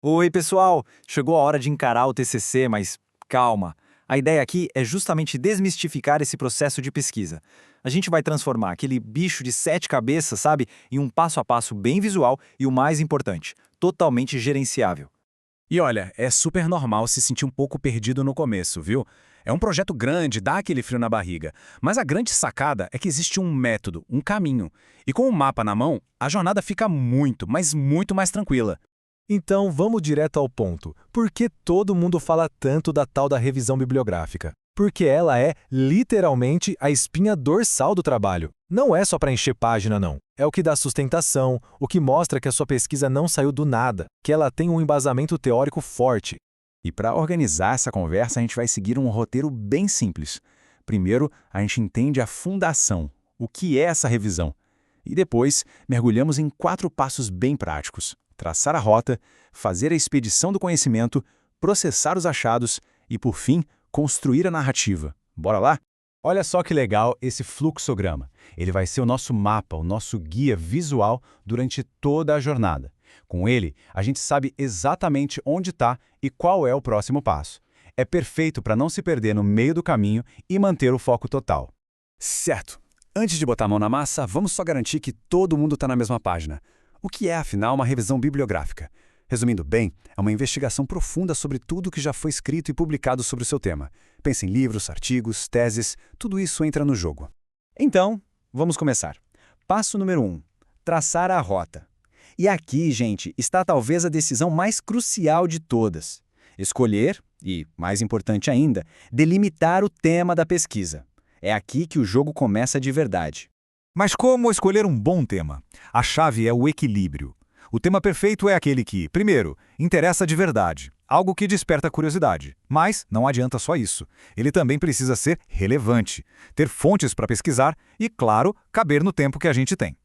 Oi, pessoal! Chegou a hora de encarar o TCC, mas calma. A ideia aqui é justamente desmistificar esse processo de pesquisa. A gente vai transformar aquele bicho de 7 cabeças, sabe, em um passo a passo bem visual e o mais importante, totalmente gerenciável. E olha, é super normal se sentir um pouco perdido no começo, viu? É um projeto grande, dá aquele frio na barriga. Mas a grande sacada é que existe um método, um caminho. E com o mapa na mão, a jornada fica muito, mas muito mais tranquila. Então, vamos direto ao ponto. Por que todo mundo fala tanto da tal da revisão bibliográfica? Porque ela é, literalmente, a espinha dorsal do trabalho. Não é só para encher página, não. É o que dá sustentação, o que mostra que a sua pesquisa não saiu do nada, que ela tem um embasamento teórico forte. E para organizar essa conversa, a gente vai seguir um roteiro bem simples. Primeiro, a gente entende a fundação, o que é essa revisão. E depois, mergulhamos em 4 passos bem práticos: traçar a rota, fazer a expedição do conhecimento, processar os achados e, por fim, construir a narrativa. Bora lá? Olha só que legal esse fluxograma. Ele vai ser o nosso mapa, o nosso guia visual durante toda a jornada. Com ele, a gente sabe exatamente onde está e qual é o próximo passo. É perfeito para não se perder no meio do caminho e manter o foco total. Certo. Antes de botar a mão na massa, vamos só garantir que todo mundo está na mesma página. O que é, afinal, uma revisão bibliográfica? Resumindo bem, é uma investigação profunda sobre tudo que já foi escrito e publicado sobre o seu tema. Pense em livros, artigos, teses, tudo isso entra no jogo. Então, vamos começar. Passo número 1. Traçar a rota. E aqui, gente, está talvez a decisão mais crucial de todas. Escolher, e, mais importante ainda, delimitar o tema da pesquisa. É aqui que o jogo começa de verdade. Mas como escolher um bom tema? A chave é o equilíbrio. O tema perfeito é aquele que, primeiro, interessa de verdade, algo que desperta curiosidade. Mas não adianta só isso. Ele também precisa ser relevante, ter fontes para pesquisar e, claro, caber no tempo que a gente tem.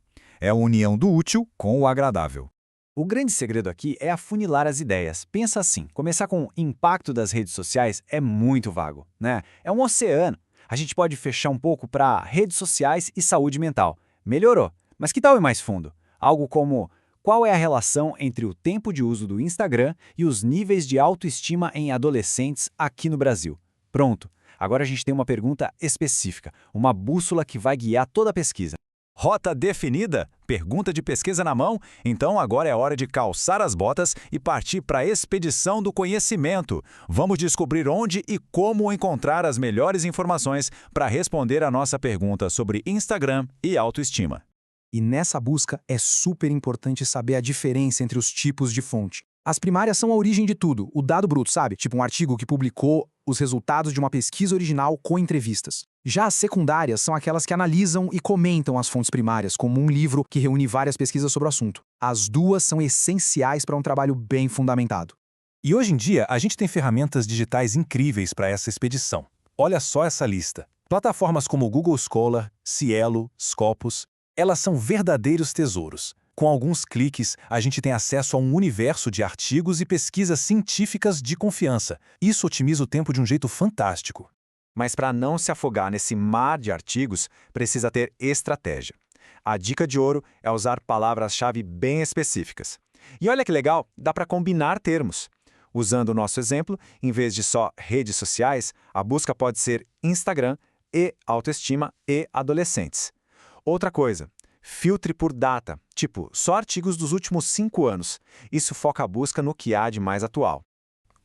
É a união do útil com o agradável. O grande segredo aqui é afunilar as ideias. Pensa assim, começar com o impacto das redes sociais é muito vago, né? É um oceano. A gente pode fechar um pouco para redes sociais e saúde mental. Melhorou. Mas que tal ir mais fundo? Algo como: qual é a relação entre o tempo de uso do Instagram e os níveis de autoestima em adolescentes aqui no Brasil? Pronto. Agora a gente tem uma pergunta específica, uma bússola que vai guiar toda a pesquisa. Rota definida? Pergunta de pesquisa na mão? Então agora é hora de calçar as botas e partir para a expedição do conhecimento. Vamos descobrir onde e como encontrar as melhores informações para responder a nossa pergunta sobre Instagram e autoestima. E nessa busca é super importante saber a diferença entre os tipos de fonte. As primárias são a origem de tudo, o dado bruto, sabe? Tipo um artigo que publicou os resultados de uma pesquisa original com entrevistas. Já as secundárias são aquelas que analisam e comentam as fontes primárias, como um livro que reúne várias pesquisas sobre o assunto. As duas são essenciais para um trabalho bem fundamentado. E hoje em dia, a gente tem ferramentas digitais incríveis para essa expedição. Olha só essa lista. Plataformas como o Google Scholar, Cielo, Scopus, elas são verdadeiros tesouros. Com alguns cliques, a gente tem acesso a um universo de artigos e pesquisas científicas de confiança. Isso otimiza o tempo de um jeito fantástico. Mas para não se afogar nesse mar de artigos, precisa ter estratégia. A dica de ouro é usar palavras-chave bem específicas. E olha que legal, dá para combinar termos. Usando o nosso exemplo, em vez de só redes sociais, a busca pode ser Instagram e autoestima e adolescentes. Outra coisa, filtre por data, tipo só artigos dos últimos 5 anos. Isso foca a busca no que há de mais atual.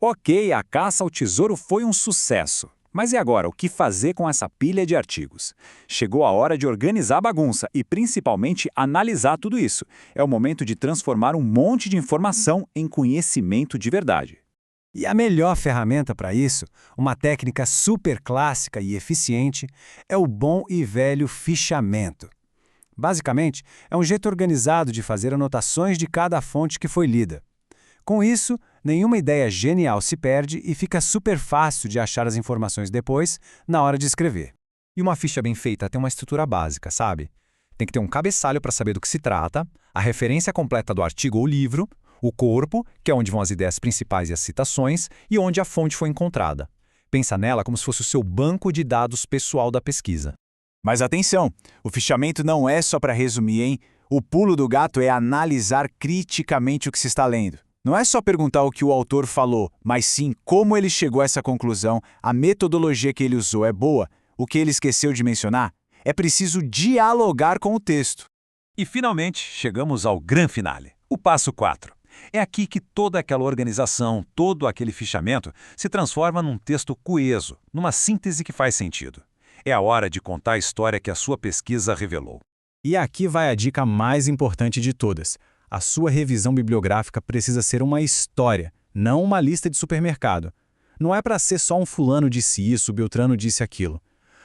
Ok, a caça ao tesouro foi um sucesso. Mas e agora, o que fazer com essa pilha de artigos? Chegou a hora de organizar a bagunça e, principalmente, analisar tudo isso. É o momento de transformar um monte de informação em conhecimento de verdade. E a melhor ferramenta para isso, uma técnica super clássica e eficiente, é o bom e velho fichamento. Basicamente, é um jeito organizado de fazer anotações de cada fonte que foi lida. Com isso, nenhuma ideia genial se perde e fica super fácil de achar as informações depois, na hora de escrever. E uma ficha bem feita tem uma estrutura básica, sabe? Tem que ter um cabeçalho para saber do que se trata, a referência completa do artigo ou livro, o corpo, que é onde vão as ideias principais e as citações, e onde a fonte foi encontrada. Pensa nela como se fosse o seu banco de dados pessoal da pesquisa. Mas atenção, o fichamento não é só para resumir, hein? O pulo do gato é analisar criticamente o que se está lendo. Não é só perguntar o que o autor falou, mas sim como ele chegou a essa conclusão, a metodologia que ele usou é boa, o que ele esqueceu de mencionar. É preciso dialogar com o texto. E, finalmente, chegamos ao grande finale, o passo 4. É aqui que toda aquela organização, todo aquele fichamento, se transforma num texto coeso, numa síntese que faz sentido. É a hora de contar a história que a sua pesquisa revelou. E aqui vai a dica mais importante de todas. A sua revisão bibliográfica precisa ser uma história, não uma lista de supermercado. Não é para ser só um fulano disse isso, Beltrano disse aquilo.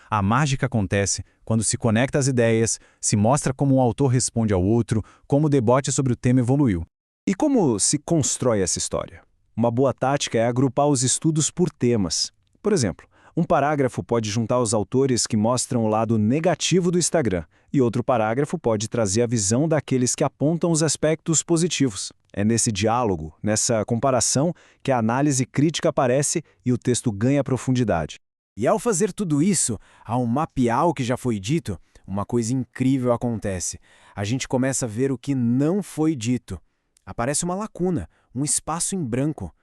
A mágica acontece quando se conecta as ideias, se mostra como um autor responde ao outro, como o debate sobre o tema evoluiu. E como se constrói essa história? Uma boa tática é agrupar os estudos por temas. Por exemplo, um parágrafo pode juntar os autores que mostram o lado negativo do Instagram, e outro parágrafo pode trazer a visão daqueles que apontam os aspectos positivos. É nesse diálogo, nessa comparação, que a análise crítica aparece e o texto ganha profundidade. E ao fazer tudo isso, ao mapear o que já foi dito, uma coisa incrível acontece. A gente começa a ver o que não foi dito. Aparece uma lacuna, um espaço em branco.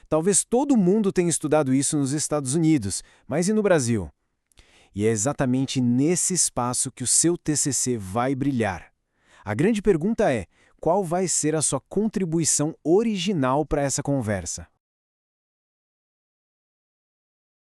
Talvez todo mundo tenha estudado isso nos Estados Unidos, mas e no Brasil? E é exatamente nesse espaço que o seu TCC vai brilhar. A grande pergunta é, qual vai ser a sua contribuição original para essa conversa?